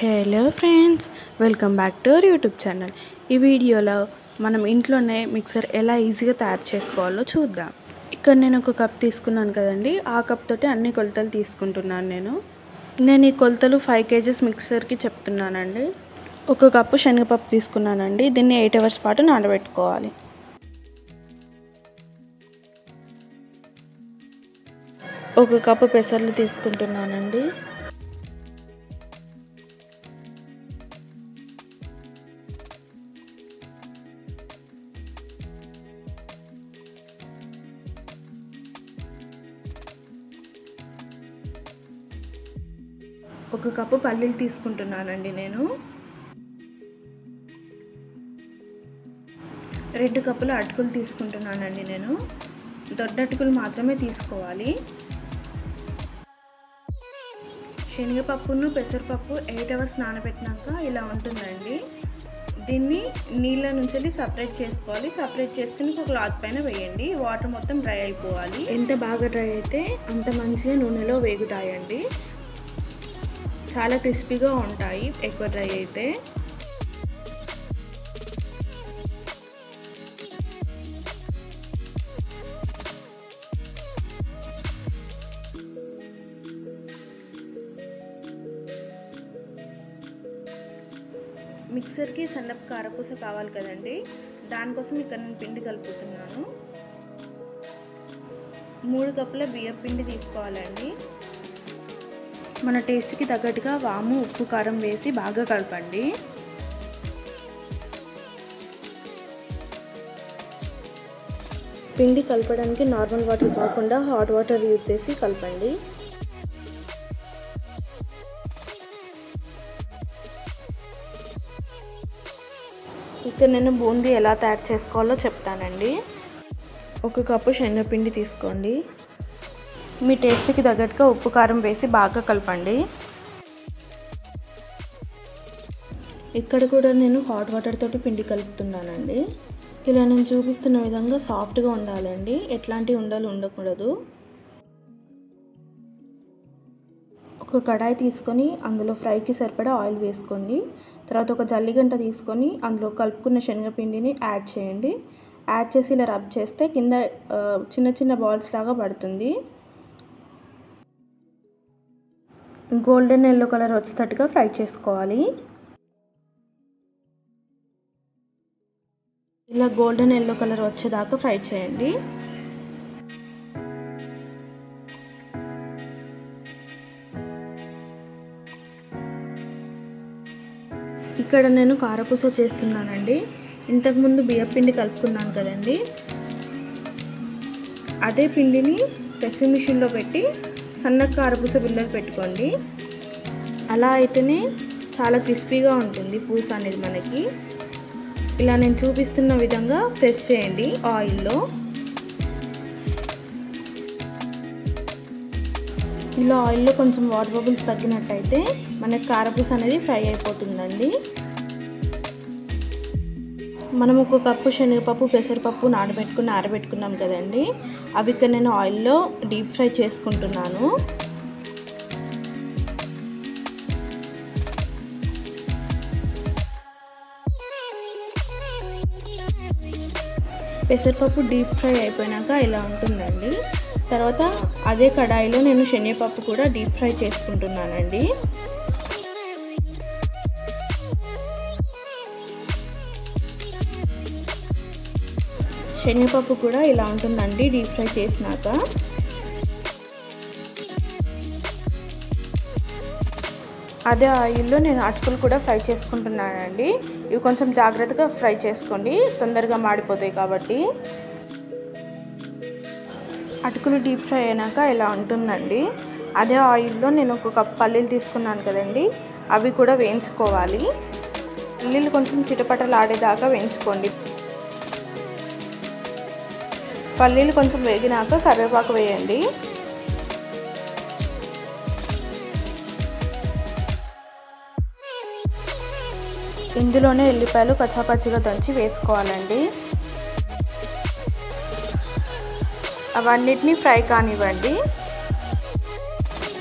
Hello friends, welcome back to our YouTube channel. ఈ వీడియోలో మనం ఇంట్లోనే మిక్సర్ ఎలా ఈజీగా తయారు చేసుకోవాలో చూద్దాం. ఇక్కడ నేను ఒక కప్ తీసుకున్నాను కదండి. ఆ కప్ తోటి అన్ని కొలతలు తీసుకుంటున్నాను. నేను ఈ కొలతలు 5 kgs మిక్సర్కి చెప్తున్నానండి. ఒక కప్పు శనగపప్పు తీసుకున్నానండి. దీన్ని 8 hours పాటు నానబెట్టుకోవాలి. ఒక కప్పు పెసర్లు తీసుకుంటున్నానండి. ఒక కప్పు పల్లీలు తీసుకుంటున్నానండి. నేను 2 కప్పుల అటుకులు తీసుకుంటున్నానండి. నేను దొడ్డ అటుకులు మాత్రమే తీసుకోవాలి. శనగపప్పును పెసరపప్పు 8 hours నానబెట్టినాక ఇలా ఉంటుందండి. దీన్ని నీళ్ళ నుంచి సపరేట్ చేసుకోవాలి. సపరేట్ చేసుకుని ఒక క్లాత్ పైన వేయండి. వాటర్ మొత్తం డ్రై అయిపోవాలి. ఎంత బాగా డ్రై అయితే అంత మంచిగా నూనెలో వేగుతాయండి. చాలా క్రిస్పీగా ఉంటాయి ఎక్కువ డ్రై అయితే. మిక్సర్కి సన్నపు కారపూస కావాలి కదండి. దానికోసం ఇక్కడ నేను పిండి కలుపుతున్నాను. 3 కప్పుల బియ్యం పిండి తీసుకోవాలండి. మన టేస్ట్కి తగ్గట్టుగా వాము, ఉప్పు, కారం వేసి బాగా కలపండి. పిండి కలపడానికి నార్మల్ వాటర్ కాకుండా హాట్ వాటర్ యూజ్ చేసి కలపండి. ఇక్కడ నేను బూందీ ఎలా తయారు చేసుకోవాలో చెప్తానండి. 1 కప్పు శనగపిండి తీసుకోండి. మీ టేస్ట్కి తగ్గట్టుగా ఉప్పు, కారం వేసి బాగా కలపండి. ఇక్కడ కూడా నేను హాట్ వాటర్ తోటి పిండి కలుపుతున్నానండి. ఇలా నేను చూపిస్తున్న విధంగా సాఫ్ట్గా ఉండాలండి. ఎట్లాంటి ఉండలు ఉండకూడదు. ఒక కడాయి తీసుకొని అందులో ఫ్రైకి సరిపడా ఆయిల్ వేసుకోండి. తర్వాత ఒక జల్లిగంట తీసుకొని అందులో కలుపుకున్న శనగపిండిని యాడ్ చేయండి. యాడ్ చేసి ఇలా రబ్ చేస్తే కింద చిన్న చిన్న బాల్స్ లాగా పడుతుంది. గోల్డెన్ ఎల్లో కలర్ వచ్చేటట్టుగా ఫ్రై చేసుకోవాలి. ఇలా గోల్డెన్ ఎల్లో కలర్ వచ్చేదాకా ఫ్రై చేయండి. ఇక్కడ నేను కారపూస చేస్తున్నానండి. ఇంతకుముందు బియ్యం పిండి కలుపుకున్నాను కదండి. అదే పిండిని ప్రెస్సింగ్ మిషన్లో పెట్టి సన్న కారపూస బిళ్ళలు పెట్టుకోండి. అలా అయితేనే చాలా క్రిస్పీగా ఉంటుంది పూస అనేది మనకి. ఇలా నేను చూపిస్తున్న విధంగా ప్రెస్ చేయండి ఆయిల్లో. ఇలా ఆయిల్లో కొంచెం వాటర్ బబుల్స్ తగ్గినట్టయితే మనకి కారపూస అనేది ఫ్రై అయిపోతుందండి. మనం 1 కప్పు శనగపప్పు, పెసరపప్పు ఆరబెట్టుకున్నాం కదండి. అవి ఇక్కడ నేను ఆయిల్లో డీప్ ఫ్రై చేసుకుంటున్నాను. పెసరపప్పు డీప్ ఫ్రై అయిపోయినాక ఇలా ఉంటుందండి. తర్వాత అదే కడాయిలో నేను శనగపప్పు కూడా డీప్ ఫ్రై చేసుకుంటున్నానండి. శనగపప్పు కూడా ఇలా ఉంటుందండి డీప్ ఫ్రై చేసినాక. అదే ఆయిల్లో నేను అటుకులు కూడా ఫ్రై చేసుకుంటున్నానండి. ఇవి కొంచెం జాగ్రత్తగా ఫ్రై చేసుకోండి, తొందరగా మాడిపోతాయి కాబట్టి. అటుకులు డీప్ ఫ్రై అయినాక ఇలా ఉంటుందండి. అదే ఆయిల్లో నేను 1 కప్ పల్లీలు తీసుకున్నాను కదండి. అవి కూడా వేయించుకోవాలి. పల్లీలు కొంచెం చిటపటలాడేదాకా వేయించుకోండి. పల్లీలు కొంచెం వేగినాక కరివేపాకు వేయండి. ఇందులోనే ఎల్లిపాయలు కచ్చాపచ్చిగా దంచి వేసుకోవాలండి. అవన్నిటిని ఫ్రై కానివ్వండి.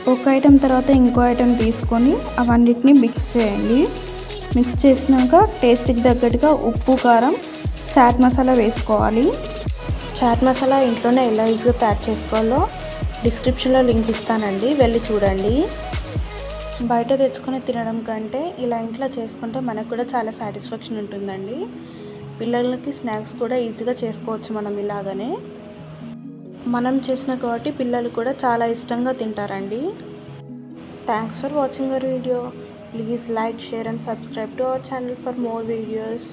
ఒక ఐటెం తర్వాత ఇంకో ఐటెం తీసుకొని అవన్నిటిని మిక్స్ చేయండి. మిక్స్ చేసినాక టేస్ట్కి తగ్గట్టుగా ఉప్పు, కారం, చాట్ మసాలా వేసుకోవాలి. చాట్ మసాలా ఇంట్లోనే ఎలా ఈజీగా తయారు చేసుకోవాలో డిస్క్రిప్షన్లో లింక్ ఇస్తానండి, వెళ్ళి చూడండి. బయట తెచ్చుకొని తినడం కంటే ఇలా ఇంట్లో చేసుకుంటే మనకు కూడా చాలా సాటిస్ఫాక్షన్ ఉంటుందండి. పిల్లలకి స్నాక్స్ కూడా ఈజీగా చేసుకోవచ్చు మనం ఇలాగనే. మనం చేసిన కాబట్టి పిల్లలు కూడా చాలా ఇష్టంగా తింటారండి. Thanks for watching our video. Please like, share and subscribe to our channel for more videos.